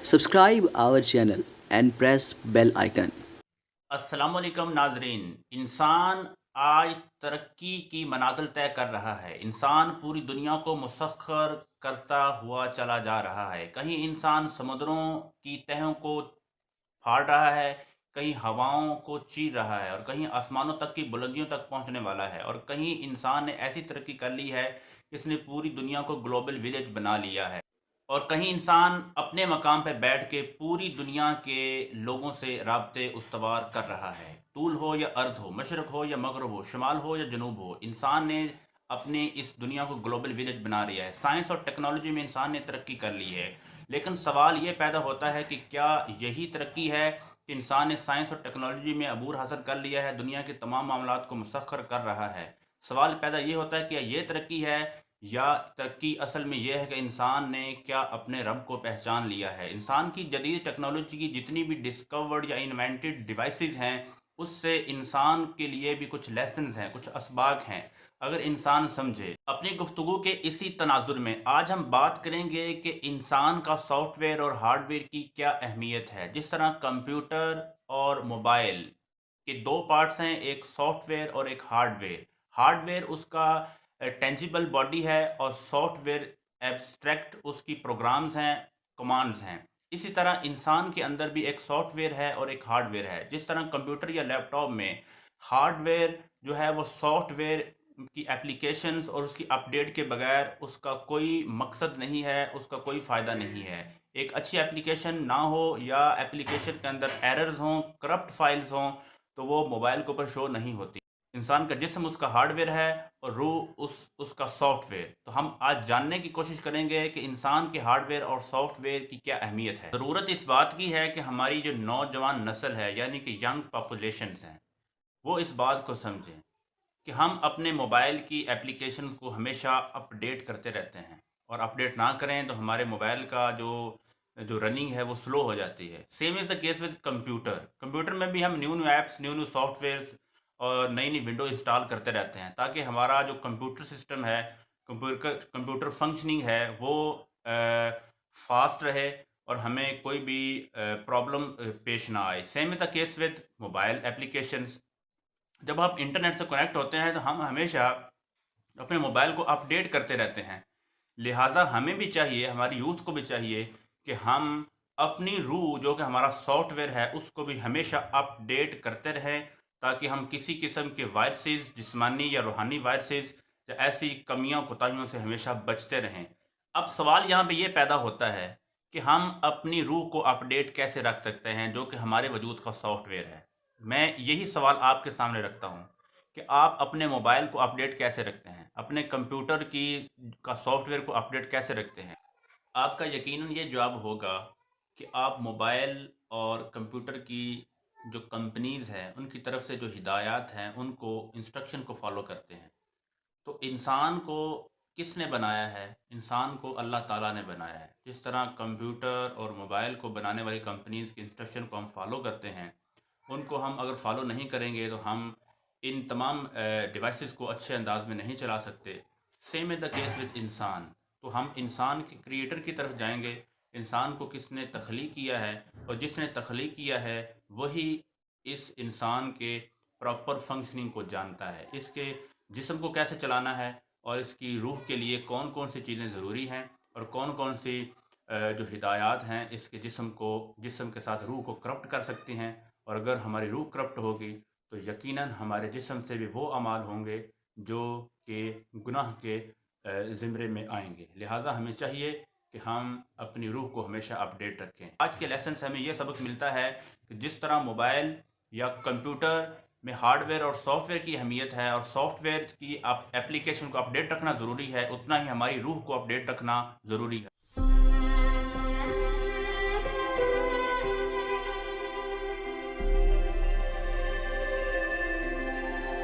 Subscribe our channel and press bell icon. अस्सलाम वालेकुम नाजरीन। इंसान आज तरक्की की मनाजिल तय कर रहा है। इंसान पूरी दुनिया को मुसख्खर करता हुआ चला जा रहा है। कहीं इंसान समुद्रों की तहों को फाड़ रहा है, कहीं हवाओं को चीर रहा है और कहीं आसमानों तक की बुलंदियों तक पहुंचने वाला है, और कहीं इंसान ने ऐसी तरक्की कर ली है कि इसने पूरी दुनिया को ग्लोबल विलेज बना लिया है। और कहीं इंसान अपने मकाम पर बैठ के पूरी दुनिया के लोगों से राब्ते उस्तवार कर रहा है। तूल हो या अर्ज हो, मशरक हो या मगरब हो, शुमाल हो या जनूब हो, इंसान ने अपने इस दुनिया को ग्लोबल विलेज बना लिया है। साइंस और टेक्नोलॉजी में इंसान ने तरक्की कर ली है, लेकिन सवाल ये पैदा होता है कि क्या यही तरक्की है कि इंसान ने साइंस और टेक्नोलॉजी में अबूर हासिल कर लिया है, दुनिया के तमाम मामलात को मुसख्खर कर रहा है। सवाल पैदा ये होता है कि ये तरक्की है, या तरक्की असल में यह है कि इंसान ने क्या अपने रब को पहचान लिया है। इंसान की जदीद टेक्नोलॉजी की जितनी भी डिस्कवर्ड या इन्वेंटेड डिवाइसेस हैं, उससे इंसान के लिए भी कुछ लेसन्स हैं, कुछ असबाक हैं, अगर इंसान समझे। अपनी गुफ्तगू के इसी तनाजुर में आज हम बात करेंगे कि इंसान का सॉफ्टवेयर और हार्डवेयर की क्या अहमियत है। जिस तरह कंप्यूटर और मोबाइल के दो पार्ट्स हैं, एक सॉफ्टवेयर और एक हार्डवेयर। हार्डवेयर उसका टेंजिबल बॉडी है और सॉफ्टवेयर एब्स्ट्रैक्ट उसकी प्रोग्राम्स हैं, कमांड्स हैं। इसी तरह इंसान के अंदर भी एक सॉफ्टवेयर है और एक हार्डवेयर है। जिस तरह कंप्यूटर या लैपटॉप में हार्डवेयर जो है वो सॉफ्टवेयर की एप्लीकेशंस और उसकी अपडेट के बगैर उसका कोई मकसद नहीं है, उसका कोई फ़ायदा नहीं है। एक अच्छी एप्लीकेशन ना हो या एप्लीकेशन के अंदर एरर्स हों, करप्ट फाइल्स हों, तो वो मोबाइल के ऊपर शो नहीं होती। इंसान का जिस्म उसका हार्डवेयर है और रूह उसका सॉफ्टवेयर। तो हम आज जानने की कोशिश करेंगे कि इंसान के हार्डवेयर और सॉफ्टवेयर की क्या अहमियत है। ज़रूरत इस बात की है कि हमारी जो नौजवान नस्ल है, यानी कि यंग पॉपुलेशन हैं, वो इस बात को समझें कि हम अपने मोबाइल की एप्लीकेशन को हमेशा अपडेट करते रहते हैं, और अपडेट ना करें तो हमारे मोबाइल का जो जो रनिंग है वो स्लो हो जाती है। Same is the case with computer. Computer में भी हम new new apps, new new softwares और नई नई विंडो इंस्टॉल करते रहते हैं, ताकि हमारा जो कंप्यूटर सिस्टम है, कंप्यूटर फंक्शनिंग है, वो फास्ट रहे और हमें कोई भी प्रॉब्लम पेश ना आए। Same is the case with mobile applications. जब आप इंटरनेट से कनेक्ट होते हैं तो हम हमेशा अपने मोबाइल को अपडेट करते रहते हैं। लिहाजा हमें भी चाहिए, हमारी यूथ को भी चाहिए कि हम अपनी रूह जो कि हमारा सॉफ्टवेयर है उसको भी हमेशा अपडेट करते रहें, ताकि हम किसी किस्म के वायरसेस, जिस्मानी या रूहानी वायरसेस या ऐसी कमियों कोताहियों से हमेशा बचते रहें। अब सवाल यहाँ पे ये पैदा होता है कि हम अपनी रूह को अपडेट कैसे रख सकते हैं, जो कि हमारे वजूद का सॉफ्टवेयर है। मैं यही सवाल आपके सामने रखता हूँ कि आप अपने मोबाइल को अपडेट कैसे रखते हैं, अपने कंप्यूटर की का सॉफ्टवेयर को अपडेट कैसे रखते हैं। आपका यकीनन ये जवाब होगा कि आप मोबाइल और कंप्यूटर की जो कंपनीज़ हैं उनकी तरफ से जो हिदायत हैं, उनको इंस्ट्रक्शन को फॉलो करते हैं। तो इंसान को किसने बनाया है? इंसान को अल्लाह ताला ने बनाया है। जिस तरह कंप्यूटर और मोबाइल को बनाने वाली कंपनीज़ के इंस्ट्रक्शन को हम फॉलो करते हैं, उनको हम अगर फॉलो नहीं करेंगे तो हम इन तमाम डिवाइसेस को अच्छे अंदाज में नहीं चला सकते। Same is the case with इंसान। तो हम इंसान के क्रिएटर की तरफ जाएंगे। इंसान को किसने तख्लीक किया है, और जिसने तख्लीक किया है वही इस इंसान के प्रॉपर फंक्शनिंग को जानता है, इसके जिस्म को कैसे चलाना है, और इसकी रूह के लिए कौन कौन सी चीज़ें ज़रूरी हैं, और कौन कौन सी जो हिदायत हैं इसके जिस्म के साथ रूह को करप्ट कर सकती हैं। और अगर हमारी रूह करप्ट होगी तो यकीनन हमारे जिस्म से भी वो अमाल होंगे जो कि गुनाह के ज़िम्रे में आएंगे। लिहाजा हमें चाहिए कि हम अपनी रूह को हमेशा अपडेट रखें। आज के लेसन से हमें यह सबक मिलता है कि जिस तरह मोबाइल या कंप्यूटर में हार्डवेयर और सॉफ्टवेयर की अहमियत है, और सॉफ्टवेयर की आप एप्लीकेशन को अपडेट रखना ज़रूरी है, उतना ही हमारी रूह को अपडेट रखना ज़रूरी है।